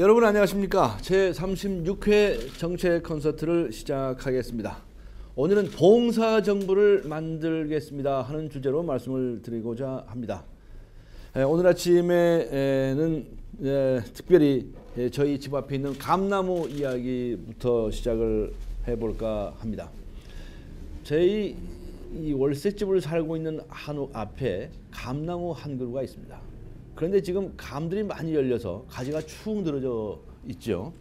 여러분 안녕하십니까? 제36회 정책 콘서트를 시작하겠습니다. 오늘은 봉사정부를 만들겠습니다 하는 주제로 말씀을 드리고자 합니다. 오늘 아침에는 특별히 저희 집 앞에 있는 감나무 이야기부터 시작을 해볼까 합니다. 저희 이 월세집을 살고 있는 한우 앞에 감나무 한 그루가 있습니다. 그런데 지금 감들이 많이 열려서 가지가 축 늘어져 있죠.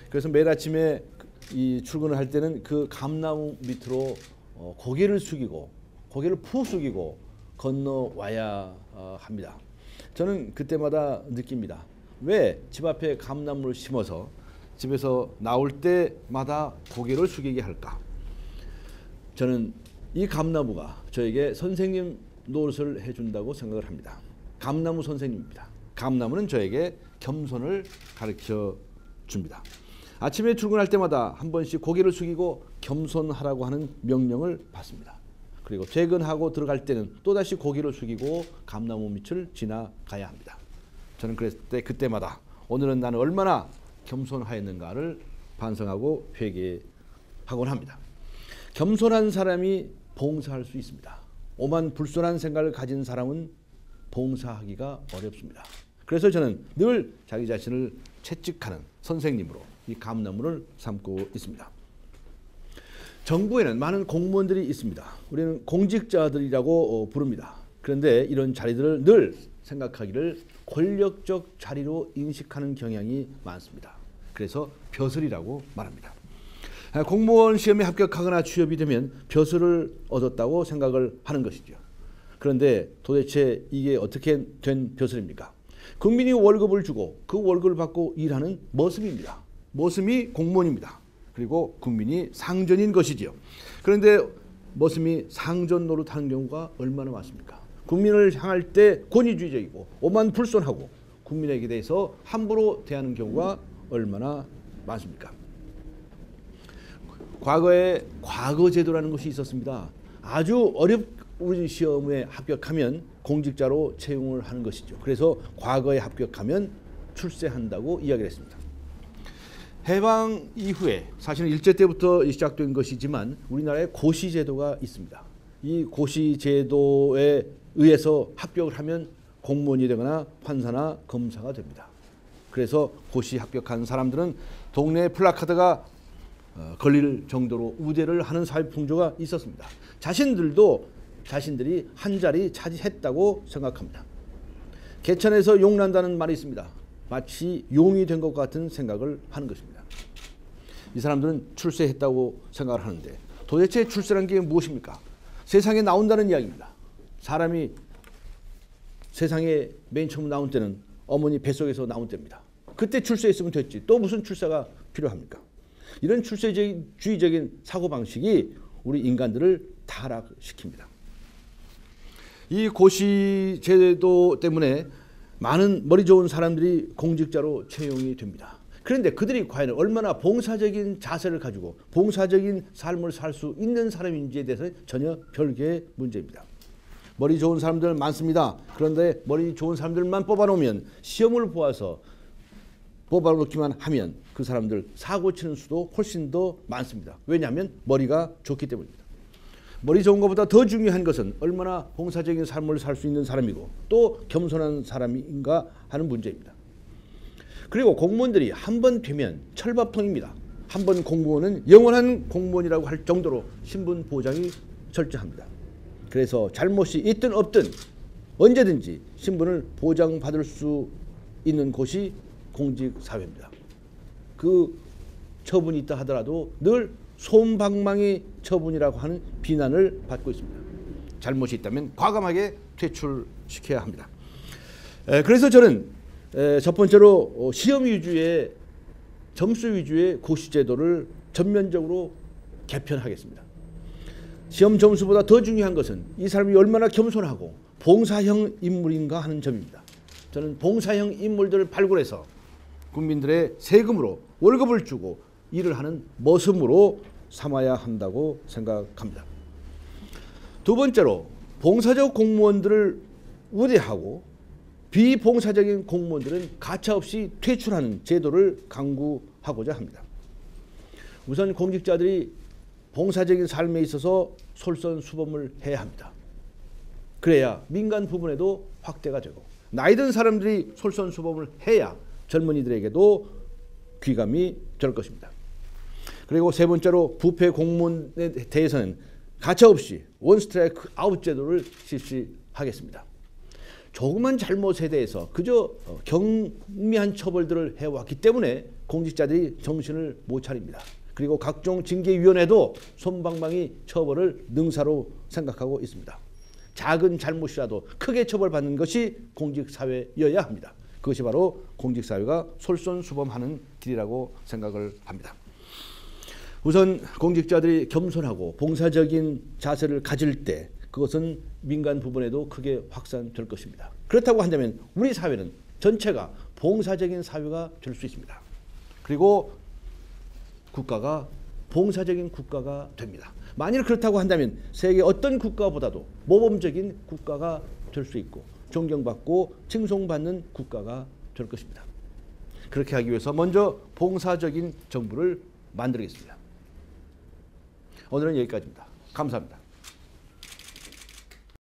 그래서 매일 아침에 이 출근을 할 때는 그 감나무 밑으로 고개를 숙이고 고개를 푹 숙이고 건너와야 합니다. 저는 그때마다 느낍니다. 왜 집 앞에 감나무를 심어서 집에서 나올 때마다 고개를 숙이게 할까? 저는 이 감나무가 저에게 선생님 노릇을 해준다고 생각을 합니다. 감나무 선생님입니다. 감나무는 저에게 겸손을 가르쳐 줍니다. 아침에 출근할 때마다 한 번씩 고개를 숙이고 겸손하라고 하는 명령을 받습니다. 그리고 퇴근하고 들어갈 때는 또다시 고개를 숙이고 감나무 밑을 지나가야 합니다. 저는 그때마다 오늘은 나는 얼마나 겸손하였는가를 반성하고 회개하곤 합니다. 겸손한 사람이 봉사할 수 있습니다. 오만 불손한 생각을 가진 사람은 봉사하기가 어렵습니다. 그래서 저는 늘 자기 자신을 채찍하는 선생님으로 이 감나무를 삼고 있습니다. 정부에는 많은 공무원들이 있습니다. 우리는 공직자들이라고 부릅니다. 그런데 이런 자리들을 늘 생각하기를 권력적 자리로 인식하는 경향이 많습니다. 그래서 벼슬이라고 말합니다. 공무원 시험에 합격하거나 취업이 되면 벼슬을 얻었다고 생각을 하는 것이죠. 그런데 도대체 이게 어떻게 된 벼슬입니까? 국민이 월급을 주고 그 월급을 받고 일하는 머슴입니다. 머슴이 공무원입니다. 그리고 국민이 상전인 것이지요. 그런데 머슴이 상전 노릇하는 경우가 얼마나 많습니까? 국민을 향할 때 권위주의적이고 오만불손하고 국민에게 대해서 함부로 대하는 경우가 얼마나 많습니까? 과거에 과거제도라는 것이 있었습니다. 아주 어려운 시험에 합격하면 공직자로 채용을 하는 것이죠. 그래서 과거에 합격하면 출세한다고 이야기를 했습니다. 해방 이후에 사실은 일제 때부터 시작된 것이지만 우리나라에 고시제도가 있습니다. 이 고시제도에 의해서 합격을 하면 공무원이 되거나 판사나 검사가 됩니다. 그래서 고시 합격한 사람들은 동네 플래카드가 걸릴 정도로 우대를 하는 사회 풍조가 있었습니다. 자신들이 한 자리 차지했다고 생각합니다. 개천에서 용난다는 말이 있습니다. 마치 용이 된 것 같은 생각을 하는 것입니다. 이 사람들은 출세했다고 생각을 하는데 도대체 출세란 게 무엇입니까? 세상에 나온다는 이야기입니다. 사람이 세상에 맨 처음 나온 때는 어머니 뱃속에서 나온 때입니다. 그때 출세했으면 됐지. 또 무슨 출세가 필요합니까? 이런 출세주의적인 사고방식이 우리 인간들을 타락시킵니다. 이 고시제도 때문에 많은 머리 좋은 사람들이 공직자로 채용이 됩니다. 그런데 그들이 과연 얼마나 봉사적인 자세를 가지고 봉사적인 삶을 살 수 있는 사람인지에 대해서 전혀 별개의 문제입니다. 머리 좋은 사람들 많습니다. 그런데 머리 좋은 사람들만 뽑아놓으면 시험을 보아서 뽑아놓기만 하면 그 사람들 사고 치는 수도 훨씬 더 많습니다. 왜냐하면 머리가 좋기 때문입니다. 머리 좋은 것보다 더 중요한 것은 얼마나 봉사적인 삶을 살 수 있는 사람이고 또 겸손한 사람인가 하는 문제입니다. 그리고 공무원들이 한 번 되면 철밥통입니다. 한 번 공무원은 영원한 공무원이라고 할 정도로 신분 보장이 철저합니다. 그래서 잘못이 있든 없든 언제든지 신분을 보장받을 수 있는 곳이 공직사회입니다. 그 처분이 있다 하더라도 늘 솜방망이 처분이라고 하는 비난을 받고 있습니다. 잘못이 있다면 과감하게 퇴출시켜야 합니다. 그래서 저는 첫 번째로 시험 위주의 점수 위주의 고시제도를 전면적으로 개편하겠습니다. 시험 점수보다 더 중요한 것은 이 사람이 얼마나 겸손하고 봉사형 인물인가 하는 점입니다. 저는 봉사형 인물들을 발굴해서 국민들의 세금으로 월급을 주고 일을 하는 머슴으로 삼아야 한다고 생각합니다. 두 번째로 봉사적 공무원들을 우대하고 비봉사적인 공무원들은 가차없이 퇴출하는 제도를 강구하고자 합니다. 우선 공직자들이 봉사적인 삶에 있어서 솔선수범을 해야 합니다. 그래야 민간 부분에도 확대가 되고 나이 든 사람들이 솔선수범을 해야 젊은이들에게도 귀감이 될 것입니다. 그리고 세 번째로 부패 공무원에 대해서는 가차없이 원스트라이크 아웃 제도를 실시하겠습니다. 조그만 잘못에 대해서 그저 경미한 처벌들을 해왔기 때문에 공직자들이 정신을 못 차립니다. 그리고 각종 징계위원회도 솜방망이 처벌을 능사로 생각하고 있습니다. 작은 잘못이라도 크게 처벌받는 것이 공직사회여야 합니다. 그것이 바로 공직사회가 솔선수범하는 길이라고 생각을 합니다. 우선 공직자들이 겸손하고 봉사적인 자세를 가질 때 그것은 민간 부분에도 크게 확산될 것입니다. 그렇다고 한다면 우리 사회는 전체가 봉사적인 사회가 될 수 있습니다. 그리고 국가가 봉사적인 국가가 됩니다. 만일 그렇다고 한다면 세계 어떤 국가보다도 모범적인 국가가 될 수 있고 존경받고 칭송받는 국가가 될 것입니다. 그렇게 하기 위해서 먼저 봉사적인 정부를 만들겠습니다. 오늘은 여기까지입니다. 감사합니다.